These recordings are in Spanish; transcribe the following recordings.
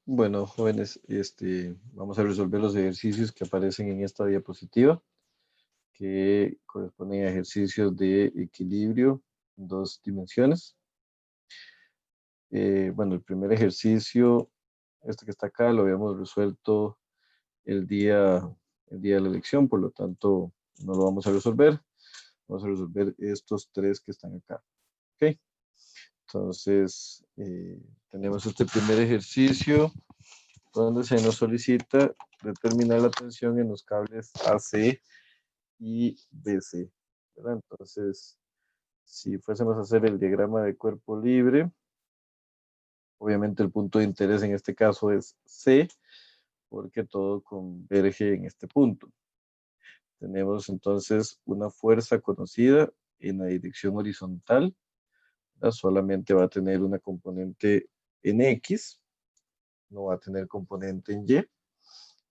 Bueno, jóvenes, vamos a resolver los ejercicios que aparecen en esta diapositiva, que corresponden a ejercicios de equilibrio en dos dimensiones. Bueno, el primer ejercicio, este que está acá, lo habíamos resuelto el día, el día de la elección, por lo tanto, no lo vamos a resolver. Vamos a resolver estos tres que están acá. ¿Ok? Entonces, tenemos este primer ejercicio donde se nos solicita determinar la tensión en los cables AC y BC, ¿verdad? Entonces, si fuésemos a hacer el diagrama de cuerpo libre, obviamente el punto de interés en este caso es C, porque todo converge en este punto. Tenemos entonces una fuerza conocida en la dirección horizontal, ¿verdad? Solamente va a tener una componente en X, no va a tener componente en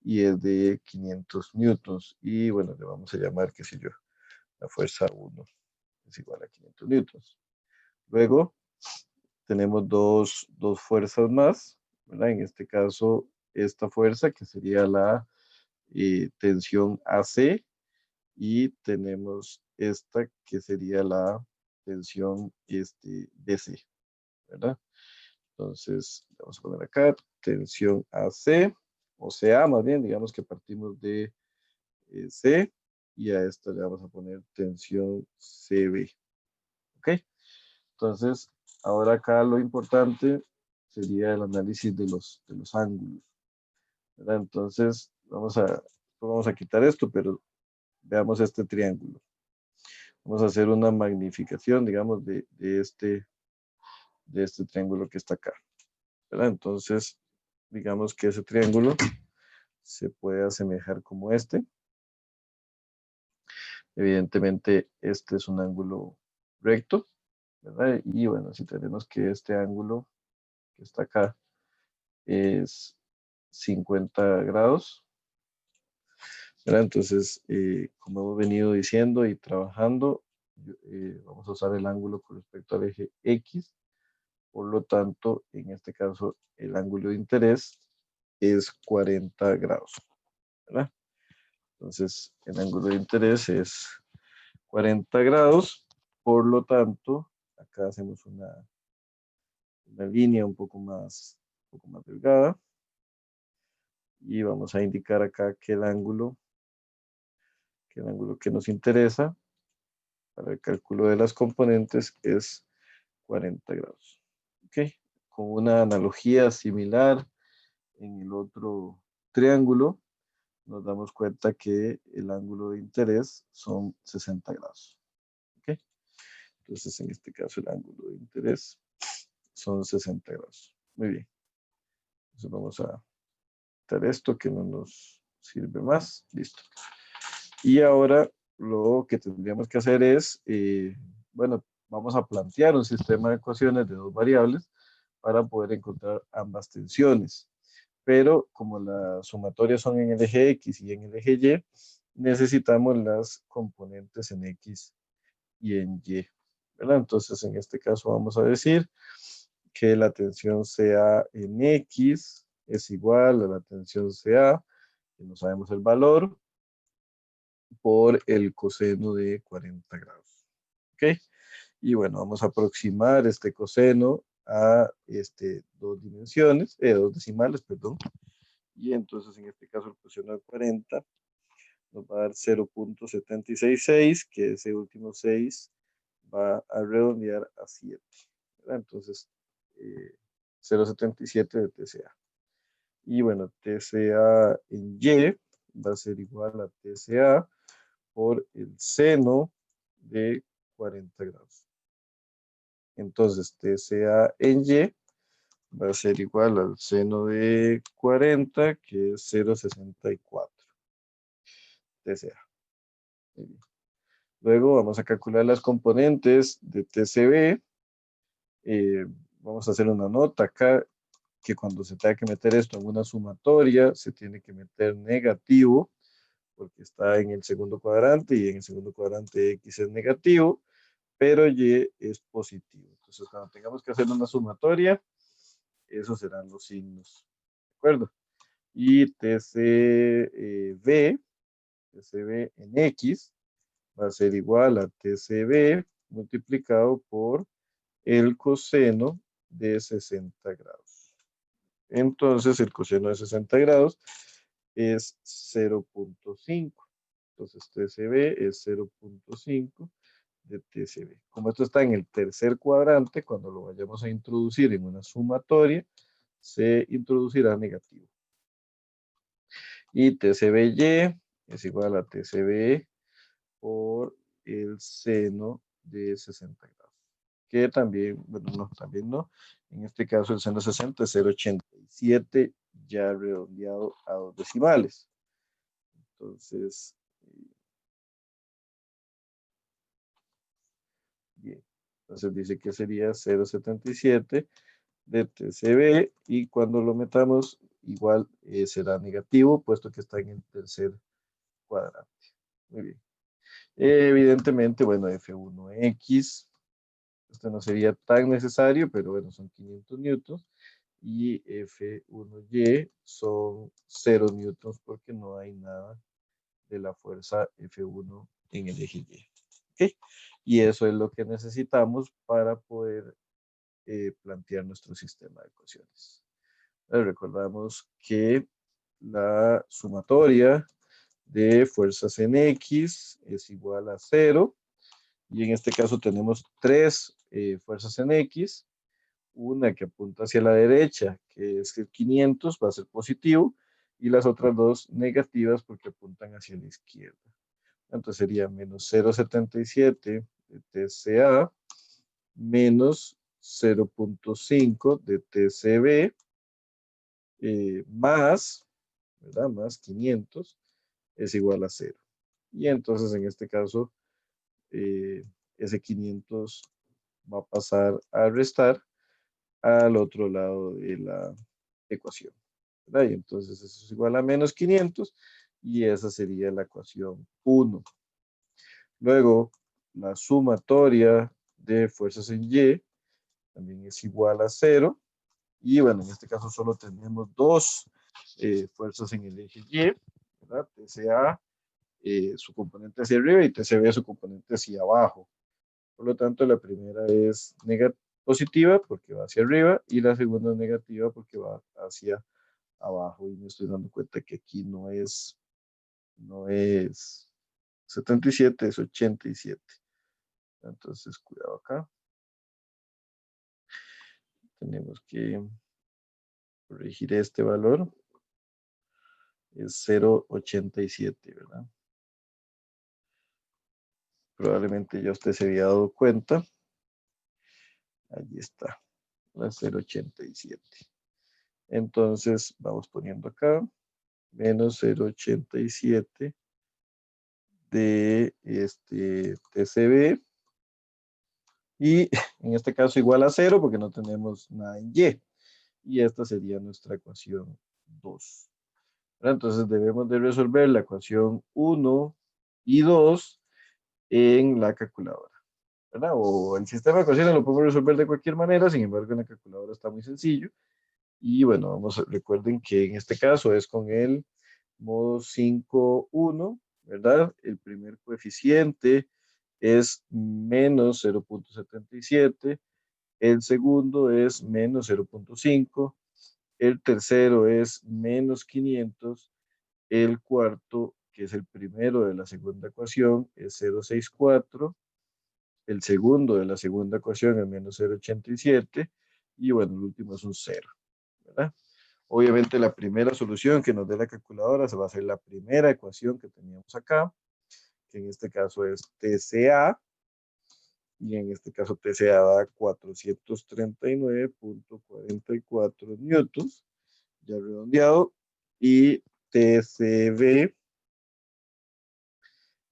Y es de 500 newtons. Y bueno, le vamos a llamar, qué sé yo, la fuerza 1 es igual a 500 newtons. Luego tenemos dos fuerzas más, ¿verdad? En este caso, esta fuerza que sería la tensión AC y tenemos esta que sería la tensión DC, ¿verdad? Entonces, vamos a poner acá tensión AC, o sea, más bien, digamos que partimos de C y a esta le vamos a poner tensión CB. ¿Ok? Entonces, ahora acá lo importante sería el análisis de los ángulos, ¿verdad? Entonces, vamos a quitar esto, pero veamos este triángulo. Vamos a hacer una magnificación, digamos, de este triángulo que está acá, ¿verdad? Entonces, digamos que ese triángulo se puede asemejar como este. Evidentemente, este es un ángulo recto, ¿verdad? Y bueno, si tenemos que este ángulo que está acá es 50 grados, ¿verdad? Entonces, como hemos venido diciendo y trabajando, vamos a usar el ángulo con respecto al eje X. Por lo tanto, en este caso, el ángulo de interés es 40 grados, ¿verdad? Entonces, el ángulo de interés es 40 grados. Por lo tanto, acá hacemos una línea un poco más delgada. Y vamos a indicar acá que el ángulo que nos interesa para el cálculo de las componentes es 40 grados. ¿Ok? Con una analogía similar en el otro triángulo, nos damos cuenta que el ángulo de interés son 60 grados. ¿Ok? Entonces, en este caso, el ángulo de interés son 60 grados. Muy bien. Entonces, vamos a quitar esto que no nos sirve más. Listo. Y ahora lo que tendríamos que hacer es, bueno, vamos a plantear un sistema de ecuaciones de dos variables para poder encontrar ambas tensiones. Pero como las sumatorias son en el eje X y en el eje Y, necesitamos las componentes en X y en Y, ¿verdad? Entonces, en este caso vamos a decir que la tensión CA en X es igual a la tensión CA, que no sabemos el valor, por el coseno de 40 grados. ¿Ok? Y bueno, vamos a aproximar este coseno a dos dimensiones, dos decimales, perdón. Y entonces en este caso el coseno de 40 nos va a dar 0.766, que ese último 6 va a redondear a 7. ¿Verdad? Entonces, 0.77 de TCA. Y bueno, TCA en Y va a ser igual a TCA por el seno de 40 grados. Entonces, TCA en Y va a ser igual al seno de 40, que es 0.64 TCA. Luego vamos a calcular las componentes de TCB. Eh, Vamos a hacer una nota acá, que cuando se tenga que meter esto en una sumatoria, se tiene que meter negativo, porque está en el segundo cuadrante, y en el segundo cuadrante X es negativo, pero Y es positivo. Entonces, cuando tengamos que hacer una sumatoria, esos serán los signos acuerdo? Y TCB en X va a ser igual a TCB multiplicado por el coseno de 60 grados. Entonces, el coseno de 60 grados es 0.5. Entonces, TCB es 0.5 de TCB. Como esto está en el tercer cuadrante, cuando lo vayamos a introducir en una sumatoria, se introducirá negativo. Y TCBY es igual a TCB por el seno de 60 grados. Que también, bueno, no, también no. En este caso el seno de 60 es 0.87 ya redondeado a 2 decimales. Entonces, bien. Entonces dice que sería 0.77 de TCB y cuando lo metamos igual será negativo puesto que está en el tercer cuadrante. Muy bien. Evidentemente, bueno, F1X, esto no sería tan necesario, pero bueno, son 500 newtons. Y F1Y son 0 newtons porque no hay nada de la fuerza F1 en el eje Y. ¿Okay? Y eso es lo que necesitamos para poder plantear nuestro sistema de ecuaciones. Recordamos que la sumatoria de fuerzas en X es igual a 0. Y en este caso tenemos tres fuerzas en X. Una que apunta hacia la derecha, que es el 500, va a ser positivo. Y las otras dos negativas porque apuntan hacia la izquierda. Entonces sería menos 0.77 de TCA menos 0.5 de TCB más, ¿verdad? Más 500 es igual a 0. Y entonces en este caso ese 500 va a pasar a restar al otro lado de la ecuación, ¿verdad? Y entonces eso es igual a menos 500 y esa sería la ecuación 1. Luego, la sumatoria de fuerzas en Y también es igual a 0. Y bueno, en este caso solo tenemos dos fuerzas en el eje Y, ¿verdad? TCA, su componente hacia arriba y TCB, su componente hacia abajo. Por lo tanto, la primera es positiva porque va hacia arriba y la segunda es negativa porque va hacia abajo. Y me estoy dando cuenta que aquí no es 77, es 87. Entonces, cuidado acá. Tenemos que corregir este valor. Es 0.87, ¿verdad? Probablemente ya usted se había dado cuenta. Allí está, la 0.87. Entonces, vamos poniendo acá, menos 0.87 de este TCB. Y en este caso igual a 0 porque no tenemos nada en Y. Y esta sería nuestra ecuación 2. Entonces debemos de resolver la ecuación 1 y 2 en la calculadora, ¿verdad? O el sistema de ecuaciones lo podemos resolver de cualquier manera, sin embargo en la calculadora está muy sencillo. Y bueno, recuerden que en este caso es con el modo 5.1, ¿verdad? El primer coeficiente es menos 0.77, el segundo es menos 0.5, el tercero es menos 500, el cuarto, que es el primero de la segunda ecuación, es 0.64, el segundo de la segunda ecuación es menos 0.87 y bueno, el último es un 0, ¿verdad? Obviamente la primera solución que nos dé la calculadora se va a hacer la primera ecuación que teníamos acá, que en este caso es TCA, y en este caso TCA da 439.44 newtons, ya redondeado, y TCB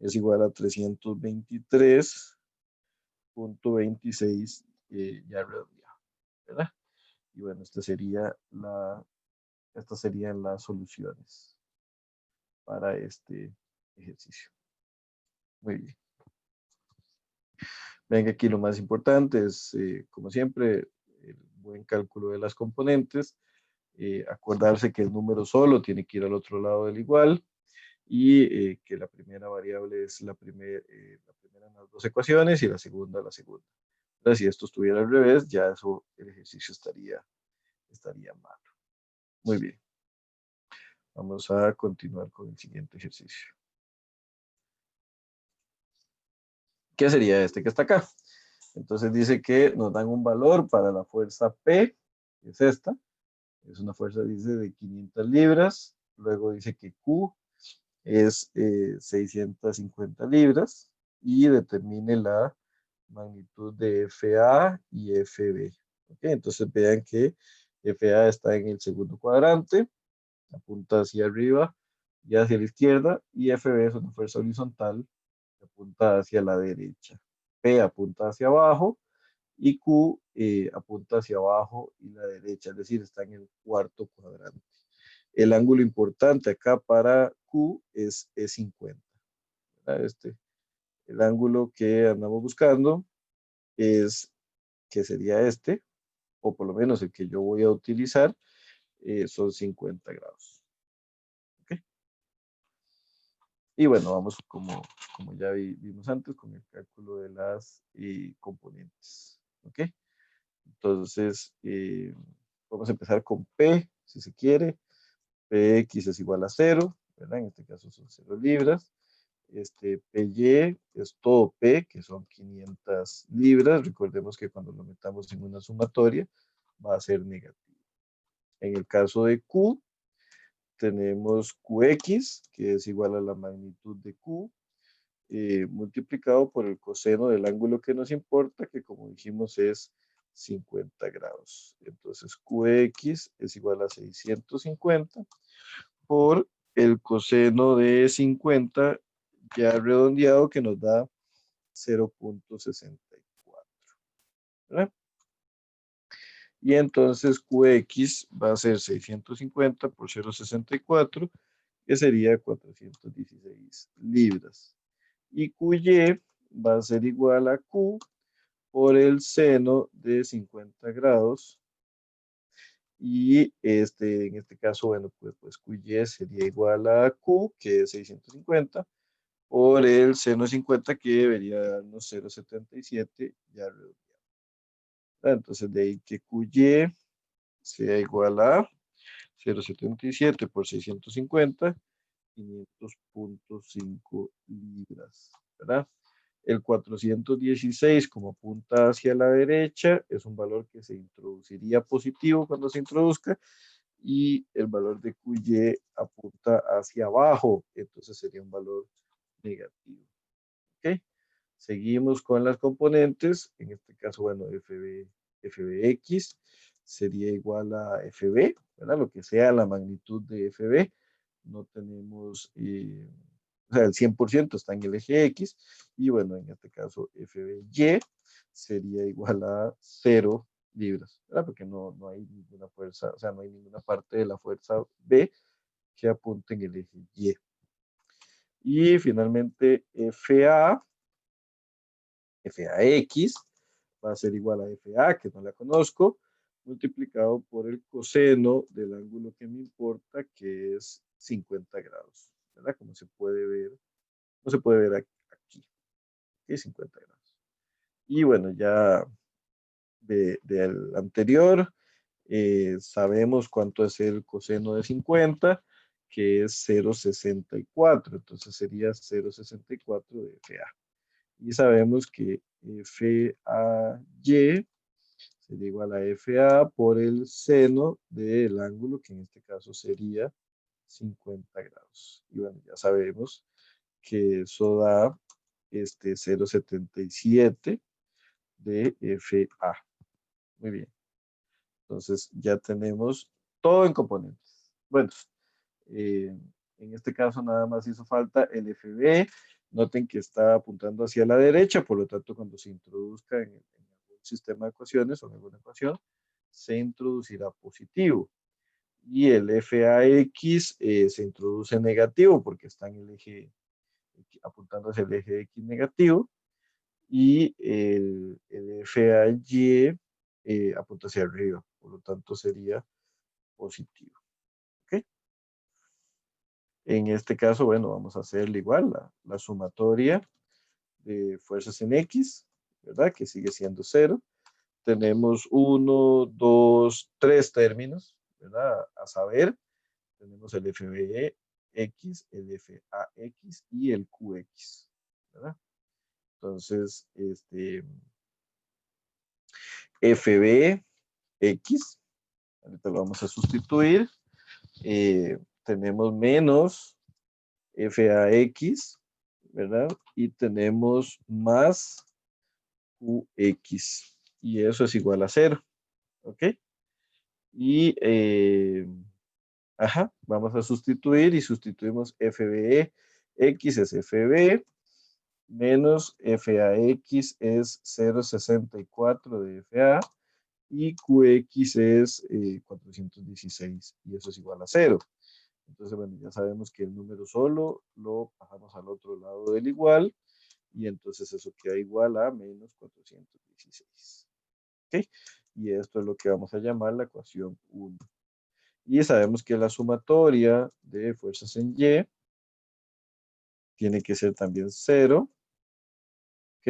es igual a 323.26 ya redondeado, ¿verdad? Y bueno, estas serían las soluciones para este ejercicio. Muy bien. Ven que aquí lo más importante es, como siempre, el buen cálculo de las componentes, acordarse que el número solo tiene que ir al otro lado del igual y que la primera variable es la primera en las dos ecuaciones y la segunda la segunda. Entonces, si esto estuviera al revés, ya eso, el ejercicio estaría mal. Muy bien. Vamos a continuar con el siguiente ejercicio. ¿Qué sería este que está acá? Entonces dice que nos dan un valor para la fuerza P, que es esta. Es una fuerza, dice, de 500 libras. Luego dice que Q es 650 libras y determine la magnitud de FA y FB. ¿Okay? Entonces vean que FA está en el segundo cuadrante, apunta hacia arriba y hacia la izquierda, y FB es una fuerza horizontal que apunta hacia la derecha. P apunta hacia abajo y Q apunta hacia abajo y la derecha, es decir, está en el cuarto cuadrante. El ángulo importante acá para Q es 50. El ángulo que andamos buscando es que sería este, o por lo menos el que yo voy a utilizar, son 50 grados. ¿Okay? Y bueno, vamos como ya vimos antes con el cálculo de las componentes. ¿Ok? Entonces, vamos a empezar con P, si se quiere. Px es igual a 0, ¿verdad? En este caso son 0 libras. Py es todo P, que son 500 libras. Recordemos que cuando lo metamos en una sumatoria va a ser negativo. En el caso de Q, tenemos Qx, que es igual a la magnitud de Q, multiplicado por el coseno del ángulo que nos importa, que como dijimos es 50 grados. Entonces Qx es igual a 650 por el coseno de 50 ya redondeado, que nos da 0.64. ¿Verdad? Y entonces Qx va a ser 650 por 0.64, que sería 416 libras. Y Qy va a ser igual a Q por el seno de 50 grados. Y en este caso, bueno, pues Qy sería igual a Q, que es 650, por el seno de 50, que debería darnos 0.77 ya redondeado. Entonces, de ahí que Qy sea igual a 0.77 por 650, 500.5 libras, ¿verdad? El 416, como apunta hacia la derecha, es un valor que se introduciría positivo cuando se introduzca, y el valor de Qy apunta hacia abajo, entonces sería un valor negativo. ¿Ok? Seguimos con las componentes, en este caso, bueno, FBX sería igual a FB, ¿verdad? Lo que sea la magnitud de FB, no tenemos, o sea, el 100% está en el eje X, y bueno, en este caso FBY sería igual a 0 libras, ¿verdad? Porque no hay ninguna fuerza, o sea, no hay ninguna parte de la fuerza B que apunte en el eje Y. Y finalmente FAX va a ser igual a FA, que no la conozco, multiplicado por el coseno del ángulo que me importa, que es 50 grados, ¿verdad? Como se puede ver, no se puede ver aquí, ¿okay? 50 grados. Y bueno, ya del anterior, sabemos cuánto es el coseno de 50, que es 0.64, entonces sería 0.64 de FA. Y sabemos que FAY sería igual a FA por el seno del ángulo, que en este caso sería 50 grados. Y bueno, ya sabemos que eso da 0.77 de FA. Muy bien. Entonces ya tenemos todo en componentes. Bueno, en este caso nada más hizo falta el FB. Noten que está apuntando hacia la derecha, por lo tanto cuando se introduzca en algún sistema de ecuaciones o en alguna ecuación, se introducirá positivo. Y el FAX se introduce negativo porque está en el eje, apuntando hacia el eje X negativo. Y el FAY apunta hacia arriba, por lo tanto sería positivo. ¿Ok? En este caso, bueno, vamos a hacerle igual la sumatoria de fuerzas en X, ¿verdad? Que sigue siendo 0. Tenemos 1, 2, 3 términos, ¿verdad? A saber, tenemos el FBX, el FAX y el QX, ¿verdad? Entonces, FBX, ahorita lo vamos a sustituir, tenemos menos FAX, ¿verdad? Y tenemos más QX, y eso es igual a 0, ¿ok? Y, vamos a sustituir y sustituimos FBE, X es FB, menos FAX es 0,64 de FA, y QX es 416, y eso es igual a 0. Entonces, bueno, ya sabemos que el número solo lo pasamos al otro lado del igual, y entonces eso queda igual a menos 416. ¿Ok? Y esto es lo que vamos a llamar la ecuación 1. Y sabemos que la sumatoria de fuerzas en Y tiene que ser también 0. ¿Ok?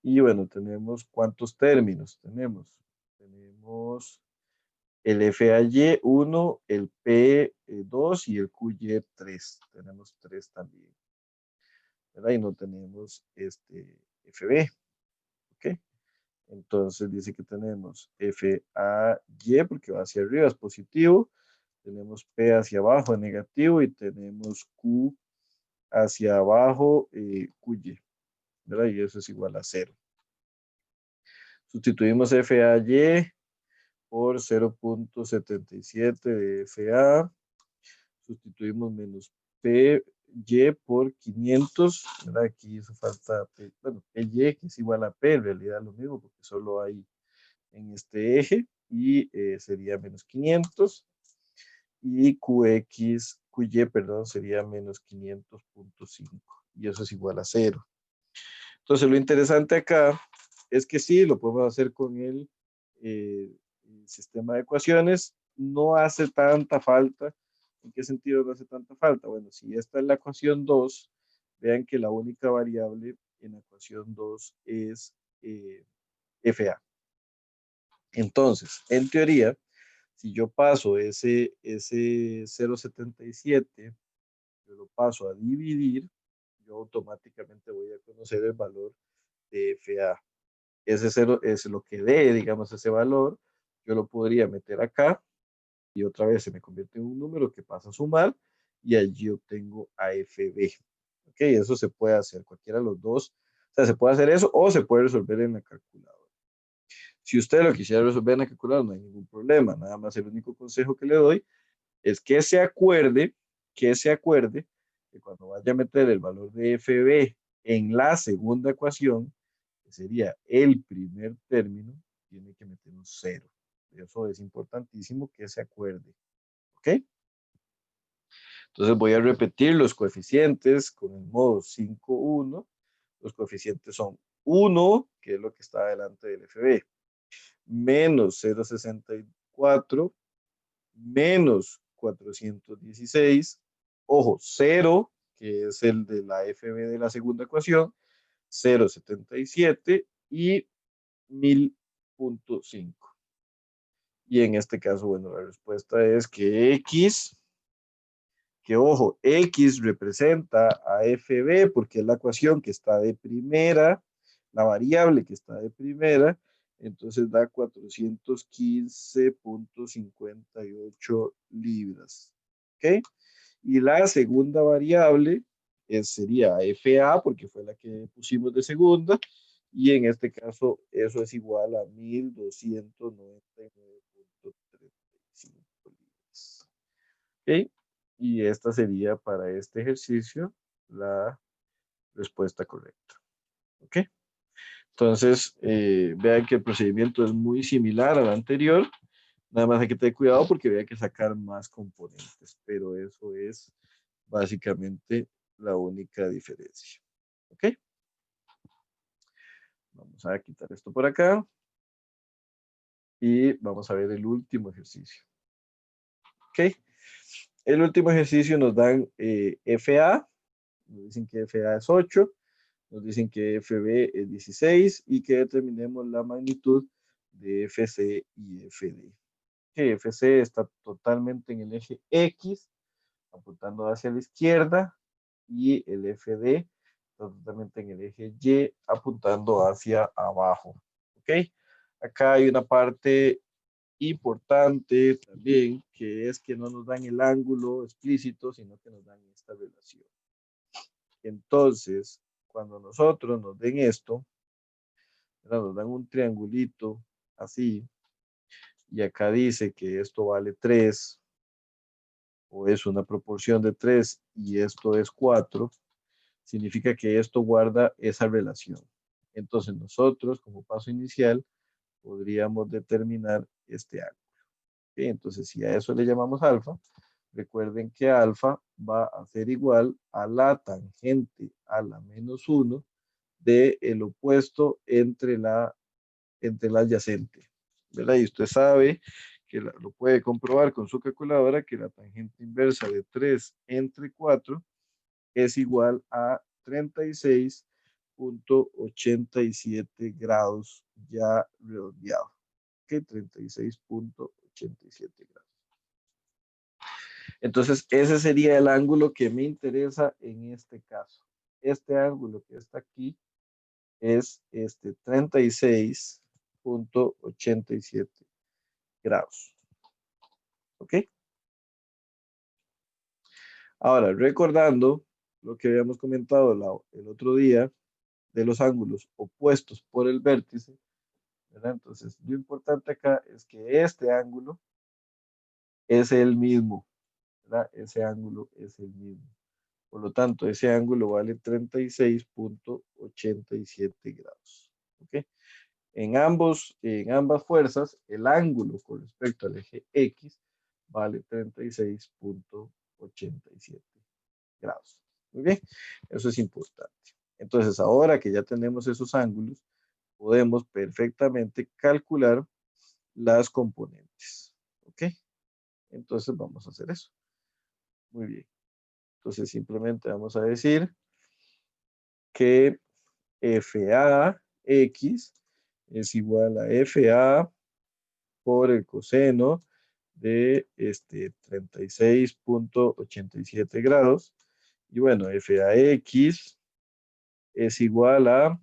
Y bueno, tenemos ¿cuántos términos? Tenemos el FAY1, el P2 y el QY3. Tenemos 3 también, ¿verdad? Y no tenemos FB. ¿Ok? Entonces dice que tenemos FAY porque va hacia arriba, es positivo. Tenemos P hacia abajo, negativo. Y tenemos Q hacia abajo, QY, ¿verdad? Y eso es igual a 0. Sustituimos FAY por 0,77 de FA. Sustituimos menos PY por 500, ¿verdad? Aquí hizo falta, bueno, PY, que es igual a P, en realidad es lo mismo, porque solo hay en este eje, y sería menos 500, y QY, perdón, sería menos 500.5, y eso es igual a 0. Entonces, lo interesante acá es que sí, lo podemos hacer con el sistema de ecuaciones. No hace tanta falta. ¿En qué sentido no hace tanta falta? Bueno, si esta es la ecuación 2, vean que la única variable en la ecuación 2 es FA. Entonces, en teoría, si yo paso ese 0,77, yo lo paso a dividir, yo automáticamente voy a conocer el valor de FA. Ese 0 es lo que dé, digamos, ese valor. Yo lo podría meter acá y otra vez se me convierte en un número que pasa a sumar y allí obtengo AFB. Ok, eso se puede hacer, cualquiera de los dos. O sea, se puede hacer eso o se puede resolver en la calculadora. Si usted lo quisiera resolver en la calculadora, no hay ningún problema. Nada más el único consejo que le doy es que se acuerde que cuando vaya a meter el valor de FB en la segunda ecuación, que sería el primer término, tiene que meter un 0. Eso es importantísimo que se acuerde. ¿Ok? Entonces voy a repetir los coeficientes con el modo 5,1. Los coeficientes son 1, que es lo que está delante del FB, menos 0,64, menos 416, ojo, 0, que es el de la FB de la segunda ecuación, 0,77 y 1000.5. Y en este caso, bueno, la respuesta es que X, que ojo, X representa a FB porque es la ecuación que está de primera, la variable que está de primera, entonces da 415.58 libras. ¿Ok? Y la segunda variable sería FA porque fue la que pusimos de segunda, y en este caso eso es igual a 1299.35 libras. ¿Ok? Y esta sería para este ejercicio la respuesta correcta. ¿Ok? Entonces, vean que el procedimiento es muy similar al anterior. Nada más hay que tener cuidado porque había que sacar más componentes, pero eso es básicamente la única diferencia. ¿Ok? Vamos a quitar esto por acá y vamos a ver el último ejercicio. ¿Ok? El último ejercicio nos dan FA, nos dicen que FA es 8, nos dicen que FB es 16 y que determinemos la magnitud de FC y FD. Que FC está totalmente en el eje X, apuntando hacia la izquierda, y el FD está totalmente en el eje Y, apuntando hacia abajo. ¿Ok? Acá hay una parte importante también, que es que no nos dan el ángulo explícito, sino que nos dan esta relación. Entonces, cuando nosotros nos den esto, ¿verdad? Nos dan un triangulito así, y acá dice que esto vale 3, o es una proporción de 3, y esto es 4, significa que esto guarda esa relación. Entonces, nosotros, como paso inicial, podríamos determinar este ángulo. ¿Sí? Entonces, si a eso le llamamos alfa, recuerden que alfa va a ser igual a la tangente a la menos 1 del opuesto entre la adyacente, ¿verdad? Y usted sabe que lo puede comprobar con su calculadora que la tangente inversa de 3 entre 4 es igual a 36,87 grados ya redondeado. ¿Ok? 36,87 grados. Entonces, ese sería el ángulo que me interesa en este caso. Este ángulo que está aquí es 36,87 grados. ¿Ok? Ahora, recordando lo que habíamos comentado el otro día de los ángulos opuestos por el vértice, ¿verdad? Entonces, lo importante acá es que este ángulo es el mismo, ¿verdad? Ese ángulo es el mismo. Por lo tanto, ese ángulo vale 36,87 grados. ¿Ok? En ambas fuerzas, el ángulo con respecto al eje X vale 36,87 grados. Muy bien, eso es importante. Entonces, ahora que ya tenemos esos ángulos, podemos perfectamente calcular las componentes. ¿Ok? Entonces, vamos a hacer eso. Muy bien. Entonces, simplemente vamos a decir que FAX es igual a FA por el coseno de 36,87 grados. Y bueno, FAX es igual a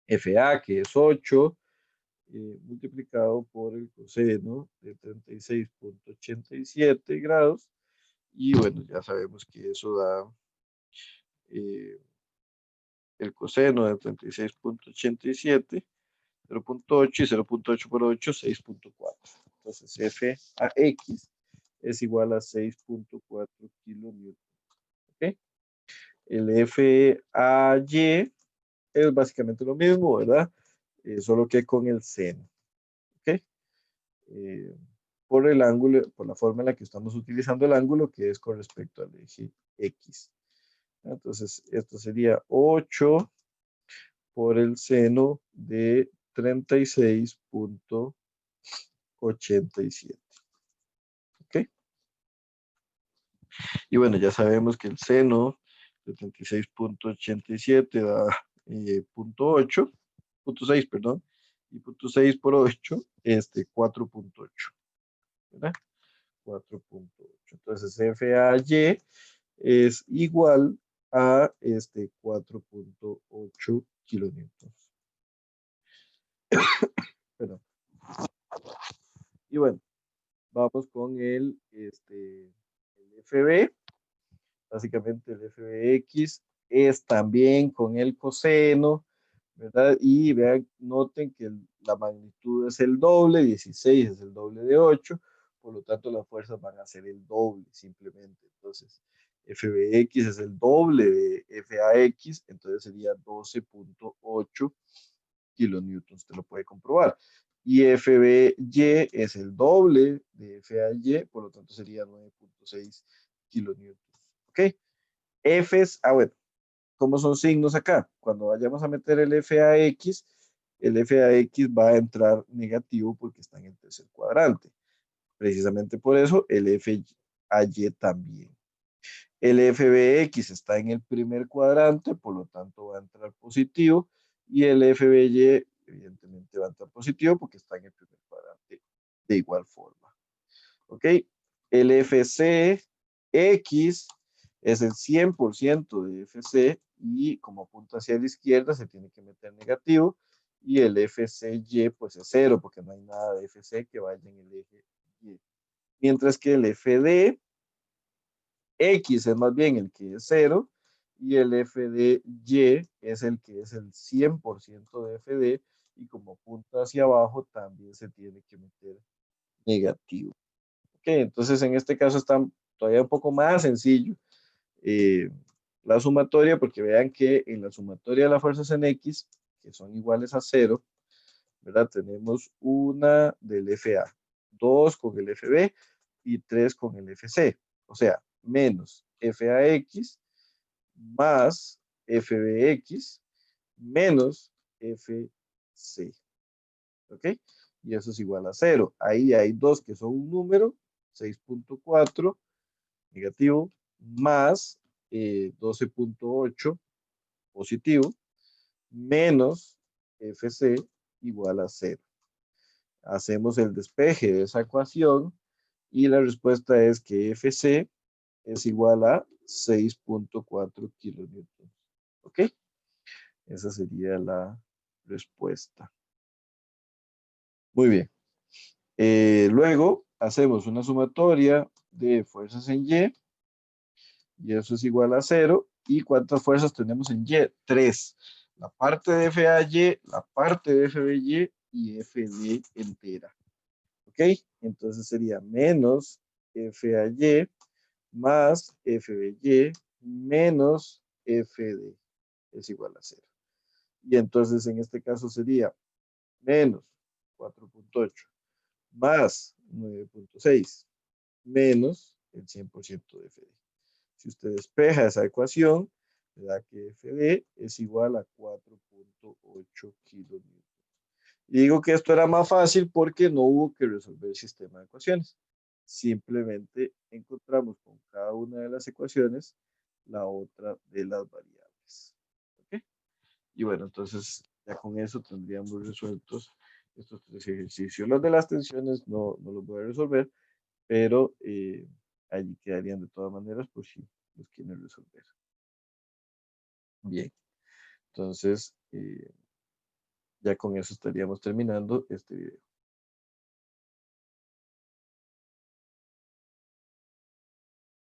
FA, que es 8, multiplicado por el coseno de 36,87 grados. Y bueno, ya sabemos que eso da el coseno de 36,87, 0,8, y 0,8 por 8, 6,4. Entonces, FAX es igual a 6,4 kilonewtons. ¿Ok? El FAY es básicamente lo mismo, ¿verdad? Solo que con el seno. ¿Ok? Eh, por el ángulo, por la forma en la que estamos utilizando el ángulo, que es con respecto al eje X. Entonces, esto sería 8 por el seno de 36,87. ¿Ok? Y bueno, ya sabemos que el seno de 36,87 da 0,8, 0,6, perdón, y 0,6 por 8, 4,8, ¿verdad? 4,8. Entonces, FAY es igual a 4,8 kilonewtons. Perdón. Y bueno, vamos con el FB. Básicamente el FBX es también con el coseno, ¿verdad? Y vean, noten que la magnitud es el doble, 16 es el doble de 8, por lo tanto las fuerzas van a ser el doble simplemente. Entonces, FBX es el doble de FAX, entonces sería 12,8 kilonewtons, te lo puede comprobar. Y FBY es el doble de FAY, por lo tanto sería 9,6 kilonewtons. ¿Ok? Fs, bueno, ¿cómo son signos acá? Cuando vayamos a meter el FAX va a entrar negativo porque está en el tercer cuadrante. Precisamente por eso el FAY también. El FBX está en el primer cuadrante, por lo tanto va a entrar positivo. Y el FBY evidentemente va a entrar positivo porque está en el primer cuadrante de igual forma. ¿Ok? El FCX es el 100% de FC y como apunta hacia la izquierda se tiene que meter negativo. Y el FCY pues es 0 porque no hay nada de FC que vaya en el eje Y. Mientras que el FD X es más bien el que es 0 y el FDY es el que es el 100% de FD y como apunta hacia abajo también se tiene que meter negativo. Ok, entonces en este caso está todavía un poco más sencillo la sumatoria porque vean que en la sumatoria de las fuerzas en X, que son iguales a 0, ¿verdad? Tenemos una del FA, 2 con el FB y 3 con el FC. O sea, menos FAX más FBX menos FC. ¿Ok? Y eso es igual a 0. Ahí hay dos que son un número, 6.4 negativo, más 12.8 positivo, menos FC igual a 0. Hacemos el despeje de esa ecuación y la respuesta es que FC es igual a 6.4 kilonewtons. ¿Ok? Esa sería la respuesta. Muy bien. Luego hacemos una sumatoria de fuerzas en y eso es igual a 0. ¿Y cuántas fuerzas tenemos en Y? 3. La parte de FAY, la parte de FBY y FD entera. ¿Ok? Entonces sería menos FAY más FBY menos FD es igual a 0. Y entonces en este caso sería menos 4.8 más 9.6 menos el 100% de FD. Si usted despeja esa ecuación, le da que FD es igual a 4.8 kilonewtons. Y digo que esto era más fácil porque no hubo que resolver el sistema de ecuaciones. Simplemente encontramos con cada una de las ecuaciones la otra de las variables. ¿Okay? Y bueno, entonces ya con eso tendríamos resueltos estos tres ejercicios. Los de las tensiones no los voy a resolver, pero allí quedarían de todas maneras por si los quieren resolver. Bien, entonces ya con eso estaríamos terminando este video.